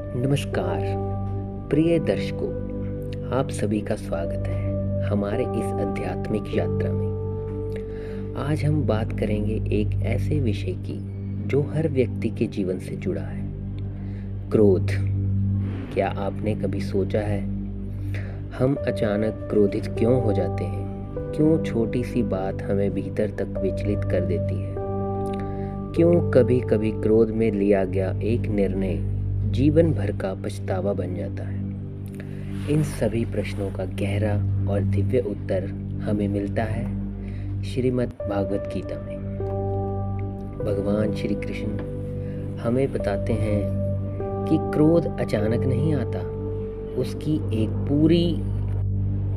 नमस्कार प्रिय दर्शकों, आप सभी का स्वागत है हमारे इस आध्यात्मिक यात्रा में। आज हम बात करेंगे एक ऐसे विषय की जो हर व्यक्ति के जीवन से जुड़ा है, क्रोध। क्या आपने कभी सोचा है हम अचानक क्रोधित क्यों हो जाते हैं? क्यों छोटी सी बात हमें भीतर तक विचलित कर देती है? क्यों कभी कभी क्रोध में लिया गया एक निर्णय जीवन भर का पछतावा बन जाता है? इन सभी प्रश्नों का गहरा और दिव्य उत्तर हमें मिलता है श्रीमद् भागवत गीता में। भगवान श्री कृष्ण हमें बताते हैं कि क्रोध अचानक नहीं आता, उसकी एक पूरी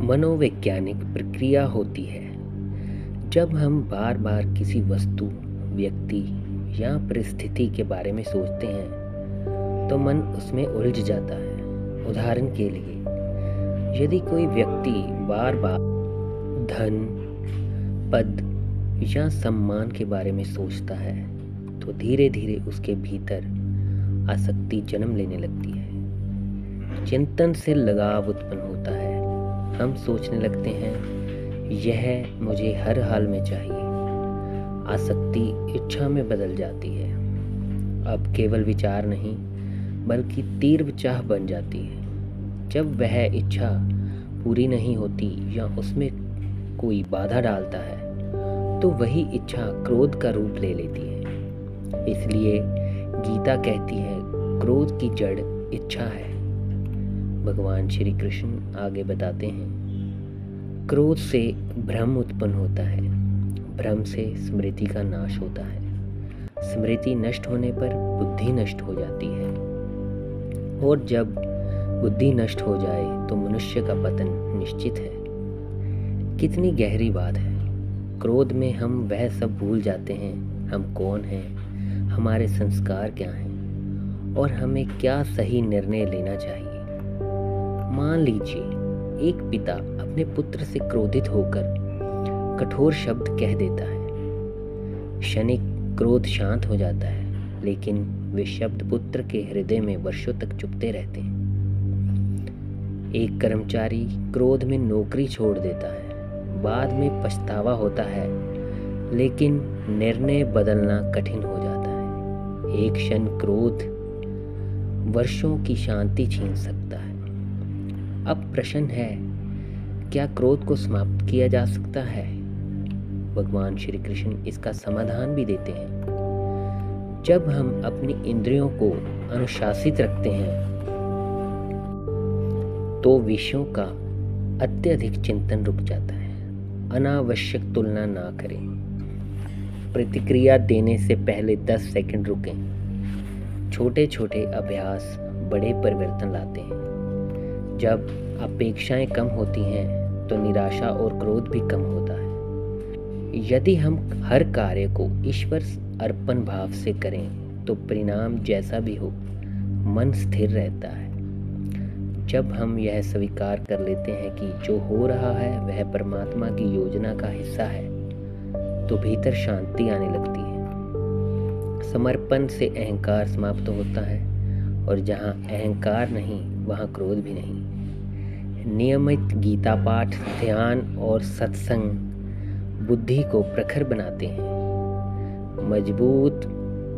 मनोवैज्ञानिक प्रक्रिया होती है। जब हम बार बार किसी वस्तु, व्यक्ति या परिस्थिति के बारे में सोचते हैं तो मन उसमें उलझ जाता है। उदाहरण के लिए, यदि कोई व्यक्ति बार बार धन, पद या सम्मान के बारे में सोचता है तो धीरे धीरे उसके भीतर आसक्ति जन्म लेने लगती है। चिंतन से लगाव उत्पन्न होता है। हम सोचने लगते हैं यह मुझे हर हाल में चाहिए। आसक्ति इच्छा में बदल जाती है। अब केवल विचार नहीं बल्कि तीव्र चाह बन जाती है। जब वह इच्छा पूरी नहीं होती या उसमें कोई बाधा डालता है तो वही इच्छा क्रोध का रूप ले लेती है। इसलिए गीता कहती है क्रोध की जड़ इच्छा है। भगवान श्री कृष्ण आगे बताते हैं, क्रोध से भ्रम उत्पन्न होता है, भ्रम से स्मृति का नाश होता है, स्मृति नष्ट होने पर बुद्धि नष्ट हो जाती है, और जब बुद्धि नष्ट हो जाए तो मनुष्य का पतन निश्चित है। कितनी गहरी बात है। क्रोध में हम वह सब भूल जाते हैं, हम कौन हैं, हमारे संस्कार क्या हैं और हमें क्या सही निर्णय लेना चाहिए। मान लीजिए एक पिता अपने पुत्र से क्रोधित होकर कठोर शब्द कह देता है। क्षणिक क्रोध शांत हो जाता है, लेकिन वे शब्द पुत्र के हृदय में वर्षों तक चुभते रहते हैं। एक कर्मचारी क्रोध में नौकरी छोड़ देता है, बाद में पछतावा होता है, लेकिन निर्णय बदलना कठिन हो जाता है। एक क्षण क्रोध वर्षों की शांति छीन सकता है। अब प्रश्न है, क्या क्रोध को समाप्त किया जा सकता है? भगवान श्री कृष्ण इसका समाधान भी देते हैं। जब हम अपनी इंद्रियों को अनुशासित रखते हैं तो विषयों का अत्यधिक चिंतन रुक जाता है। अनावश्यक तुलना ना करें। प्रतिक्रिया देने से पहले 10 सेकंड रुकें। छोटे छोटे अभ्यास बड़े परिवर्तन लाते हैं। जब अपेक्षाएं कम होती हैं तो निराशा और क्रोध भी कम होता है। यदि हम हर कार्य को ईश्वर अर्पण भाव से करें तो परिणाम जैसा भी हो, मन स्थिर रहता है। जब हम यह स्वीकार कर लेते हैं कि जो हो रहा है वह परमात्मा की योजना का हिस्सा है, तो भीतर शांति आने लगती है। समर्पण से अहंकार समाप्त होता है, और जहाँ अहंकार नहीं वहाँ क्रोध भी नहीं। नियमित गीता पाठ, ध्यान और सत्संग बुद्धि को प्रखर बनाते हैं। मजबूत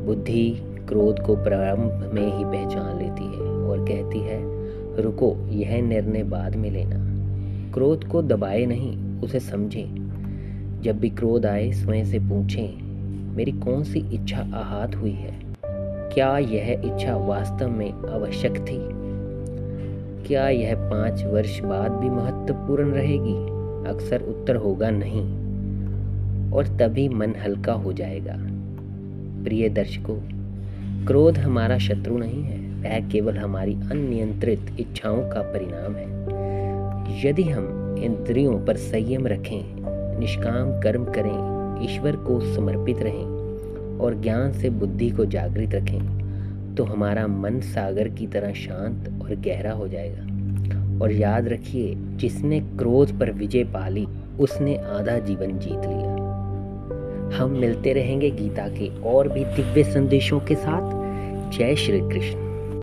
बुद्धि क्रोध को प्रारंभ में ही पहचान लेती है और कहती है, रुको, यह निर्णय बाद में लेना। क्रोध को दबाए नहीं, उसे समझें। जब भी क्रोध आए स्वयं से पूछें, मेरी कौन सी इच्छा आहत हुई है? क्या यह इच्छा वास्तव में आवश्यक थी? क्या यह 5 वर्ष बाद भी महत्वपूर्ण रहेगी? अक्सर उत्तर होगा नहीं, और तभी मन हल्का हो जाएगा। प्रिय दर्शकों, क्रोध हमारा शत्रु नहीं है, वह केवल हमारी अनियंत्रित इच्छाओं का परिणाम है। यदि हम इंद्रियों पर संयम रखें, निष्काम कर्म करें, ईश्वर को समर्पित रहें और ज्ञान से बुद्धि को जागृत रखें, तो हमारा मन सागर की तरह शांत और गहरा हो जाएगा। और याद रखिए, जिसने क्रोध पर विजय पा ली उसने आधा जीवन जीत लिया। हम मिलते रहेंगे गीता के और भी दिव्य संदेशों के साथ। जय श्री कृष्ण।